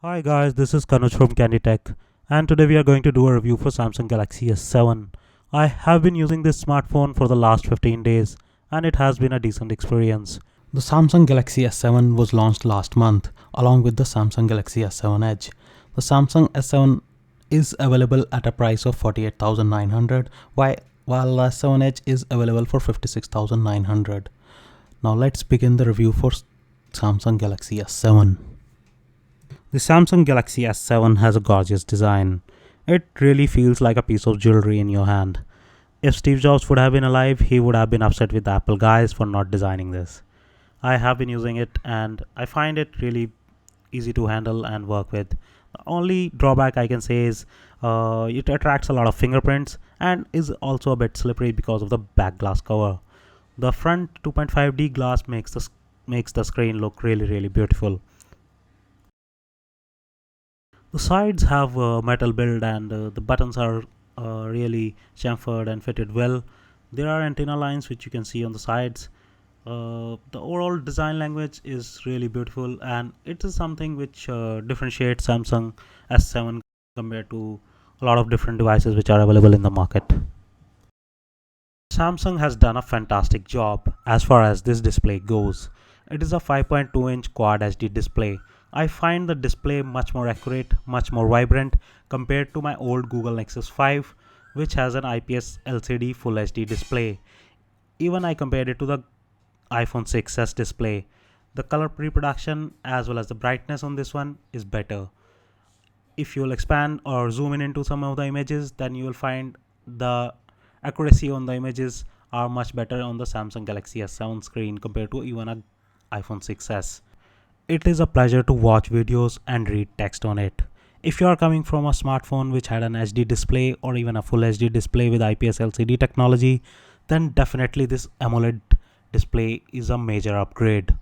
Hi guys, this is Kanuj from Candy Tech, and today we are going to do a review for Samsung Galaxy S7. I have been using this smartphone for the last 15 days and it has been a decent experience. The Samsung Galaxy S7 was launched last month along with the Samsung Galaxy S7 Edge. The Samsung S7 is available at a price of 48,900 while the S7 Edge is available for 56,900. Now let's begin the review for Samsung Galaxy S7. The Samsung Galaxy S7 has a gorgeous design. It really feels like a piece of jewelry in your hand. If Steve Jobs would have been alive, he would have been upset with the Apple guys for not designing this. I have been using it and I find it really easy to handle and work with. The only drawback I can say is it attracts a lot of fingerprints and is also a bit slippery because of the back glass cover. The front 2.5D glass makes the screen look really beautiful. The sides have a metal build and the buttons are really chamfered and fitted well. There are antenna lines which you can see on the sides. The overall design language is really beautiful and it is something which differentiates Samsung S7 compared to a lot of different devices which are available in the market. Samsung has done a fantastic job as far as this display goes. It is a 5.2-inch Quad HD display. I find the display much more accurate, much more vibrant compared to my old Google Nexus 5 which has an IPS LCD Full HD display. Even I compared it to the iPhone 6s display. The color reproduction as well as the brightness on this one is better. If you will expand or zoom in into some of the images, then you will find the accuracy on the images are much better on the Samsung Galaxy S7 screen compared to even a iPhone 6s. It is a pleasure to watch videos and read text on it. If you are coming from a smartphone which had an HD display or even a Full HD display with IPS LCD technology, then definitely this AMOLED display is a major upgrade.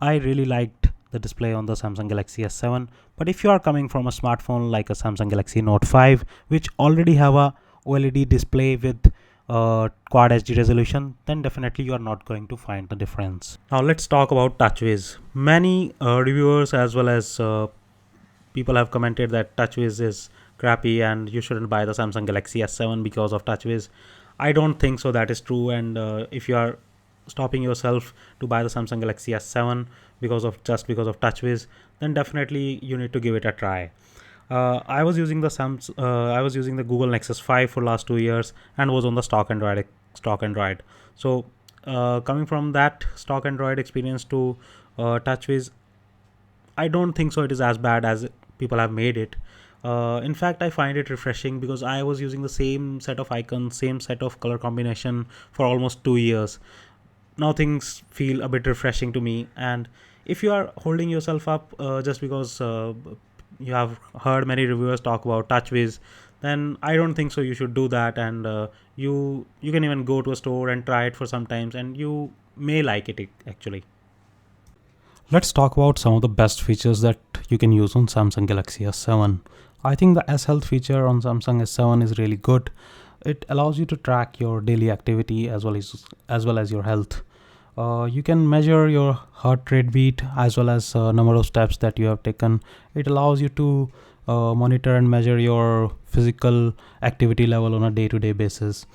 I really liked the display on the Samsung Galaxy S7, but if you are coming from a smartphone like a Samsung Galaxy Note 5 which already have a OLED display with Quad HD resolution, then definitely you are not going to find the difference. Now let's talk about TouchWiz. Many reviewers as well as people have commented that TouchWiz is crappy and you shouldn't buy the Samsung Galaxy S7 because of TouchWiz. I don't think so that is true, and if you are stopping yourself to buy the Samsung Galaxy S7 because of TouchWiz, then definitely you need to give it a try. I was using the Google Nexus 5 for last 2 years and was on the stock Android. So coming from that stock Android experience to TouchWiz, I don't think so it is as bad as people have made it. In fact, I find it refreshing because I was using the same set of icons, same set of color combination for almost 2 years. Now things feel a bit refreshing to me, and if you are holding yourself up just because you have heard many reviewers talk about TouchWiz, then I don't think so you should do that, and you can even go to a store and try it for some times and you may like it actually. Let's talk about some of the best features that you can use on Samsung Galaxy S7. I think the S Health feature on Samsung S7 is really good. It allows you to track your daily activity as well as your health. You can measure your heart rate beat as well as number of steps that you have taken. It allows you to monitor and measure your physical activity level on a day-to-day basis.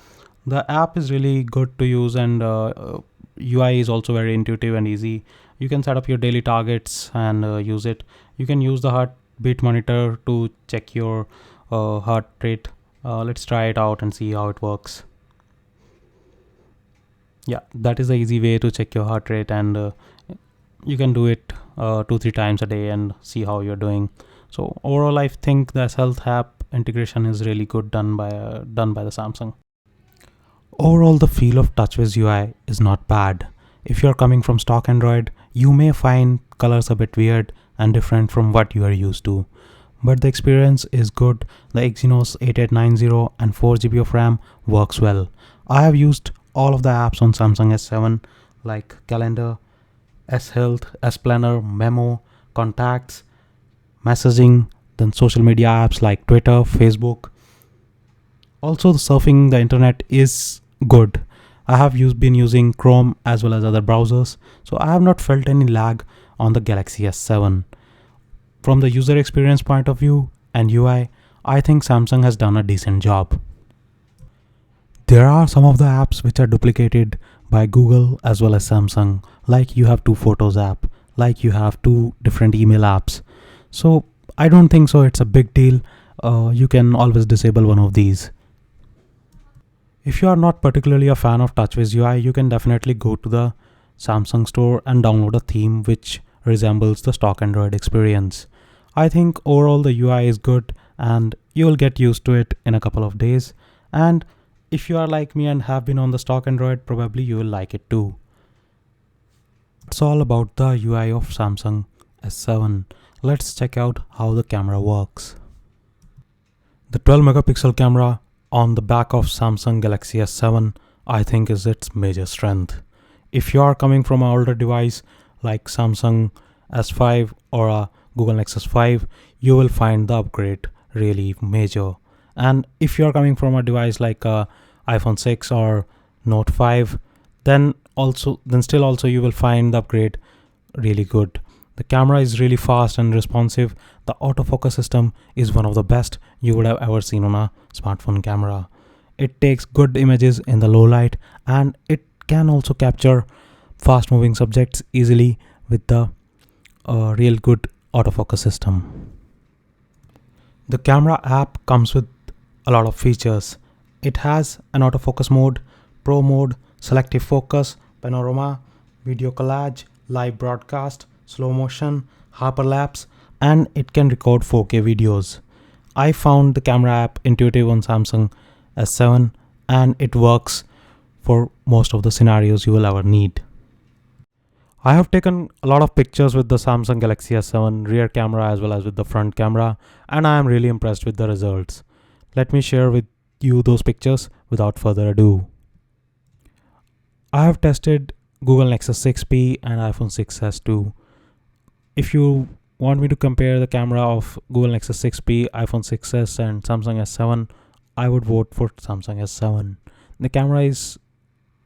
The app is really good to use, and UI is also very intuitive and easy. You can set up your daily targets and use it. You can use the heartbeat monitor to check your heart rate. Let's try it out and see how it works. Yeah, that is the easy way to check your heart rate, and you can do it 2-3 times a day and see how you're doing. So overall, I think the Health app integration is really good done by the Samsung. Overall, the feel of TouchWiz UI is not bad. If you're coming from stock Android, you may find colors a bit weird and different from what you are used to. But the experience is good. The Exynos 8890 and 4GB of RAM works well. I have used all of the apps on Samsung S7 like Calendar, S Health, S Planner, Memo, Contacts, Messaging, then social media apps like Twitter, Facebook. Also, surfing the internet is good. I have been using Chrome as well as other browsers, so I have not felt any lag on the Galaxy S7. From the user experience point of view and UI, I think Samsung has done a decent job. There are some of the apps which are duplicated by Google as well as Samsung, like you have two photos app, like you have two different email apps. So I don't think so it's a big deal. You can always disable one of these. If you are not particularly a fan of TouchWiz UI, you can definitely go to the Samsung store and download a theme which resembles the stock Android experience. I think overall the UI is good and you will get used to it in a couple of days. And if you are like me and have been on the stock Android, probably you will like it too. That's all about the UI of Samsung S7. Let's check out how the camera works. The 12 megapixel camera on the back of Samsung Galaxy S7 I think is its major strength. If you are coming from an older device like Samsung S5 or a Google Nexus 5, you will find the upgrade really major. And if you are coming from a device like a iPhone 6 or Note 5, then still also you will find the upgrade really good. The camera is really fast and responsive. The autofocus system is one of the best you would have ever seen on a smartphone camera. It takes good images in the low light and it can also capture fast moving subjects easily with the real good autofocus system. The camera app comes with a lot of features. It has an autofocus mode, pro mode, selective focus, panorama, video collage, live broadcast, slow motion, hyperlapse, and it can record 4K videos. I found the camera app intuitive on Samsung S7 and it works for most of the scenarios you will ever need. I have taken a lot of pictures with the Samsung Galaxy S7 rear camera as well as with the front camera, and I am really impressed with the results. Let me share with you those pictures without further ado. I have tested Google Nexus 6P and iPhone 6s too. If you want me to compare the camera of Google Nexus 6P, iPhone 6s and Samsung S7, I would vote for Samsung S7. The camera is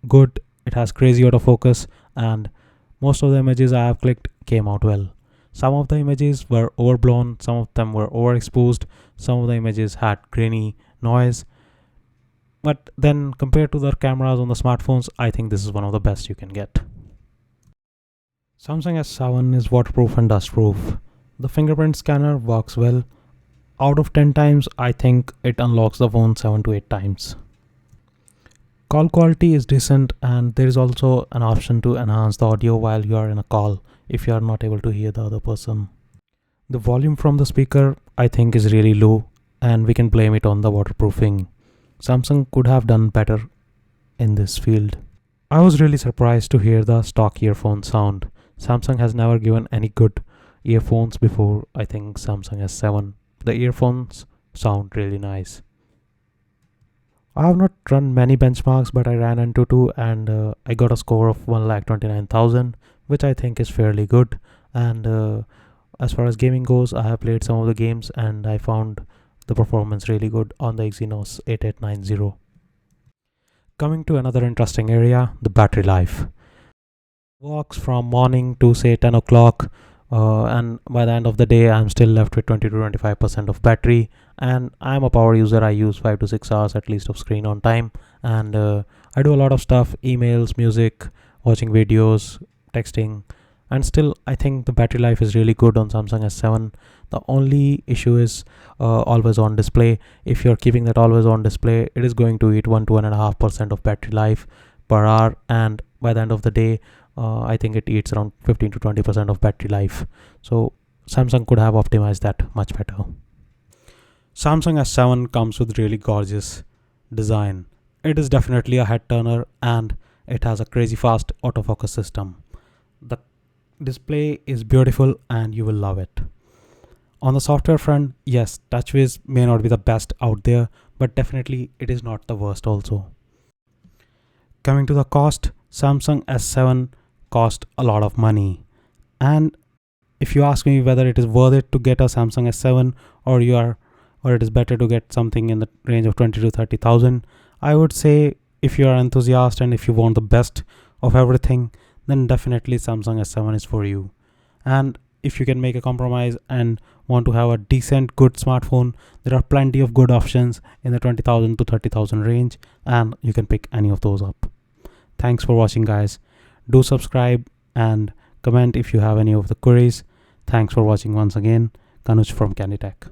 good, it has crazy autofocus, and most of the images I have clicked came out well. Some of the images were overblown, some of them were overexposed, some of the images had grainy noise. But then compared to the cameras on the smartphones, I think this is one of the best you can get. Samsung S7 is waterproof and dustproof. The fingerprint scanner works well. Out of 10 times, I think it unlocks the phone 7 to 8 times. Call quality is decent and there is also an option to enhance the audio while you are in a call if you are not able to hear the other person. The volume from the speaker I think is really low and we can blame it on the waterproofing. Samsung could have done better in this field. I was really surprised to hear the stock earphone sound. Samsung has never given any good earphones before. I think Samsung S7. The earphones sound really nice. I have not run many benchmarks, but I ran into two and I got a score of 1,29,000, which I think is fairly good. And as far as gaming goes, I have played some of the games and I found the performance really good on the Exynos 8890. Coming to another interesting area, the battery life. Works from morning to say 10 o'clock and by the end of the day I'm still left with 20 to 25% of battery, and I'm a power user. I use 5 to 6 hours at least of screen on time, and I do a lot of stuff, emails, music, watching videos, texting, and still I think the battery life is really good on Samsung S7. The only issue is always on display. If you're keeping that always on display, it is going to eat 1 to 1.5% of battery life per hour, and by the end of the day I think it eats around 15 to 20% of battery life. So Samsung could have optimized that much better. Samsung S7 comes with really gorgeous design. It is definitely a head turner and it has a crazy fast autofocus system. The display is beautiful and you will love it. On the software front, yes, TouchWiz may not be the best out there, but definitely it is not the worst also. Coming to the cost, Samsung S7 cost a lot of money, and if you ask me whether it is worth it to get a Samsung S7 or it is better to get something in the range of 20 to 30,000, I would say if you are an enthusiast and if you want the best of everything, then definitely Samsung S7 is for you. And if you can make a compromise and want to have a decent good smartphone, there are plenty of good options in the 20,000 to 30,000 range, and you can pick any of those up. Thanks for watching, guys. Do subscribe and comment if you have any of the queries. Thanks for watching once again. Kanuj from Candy Tech.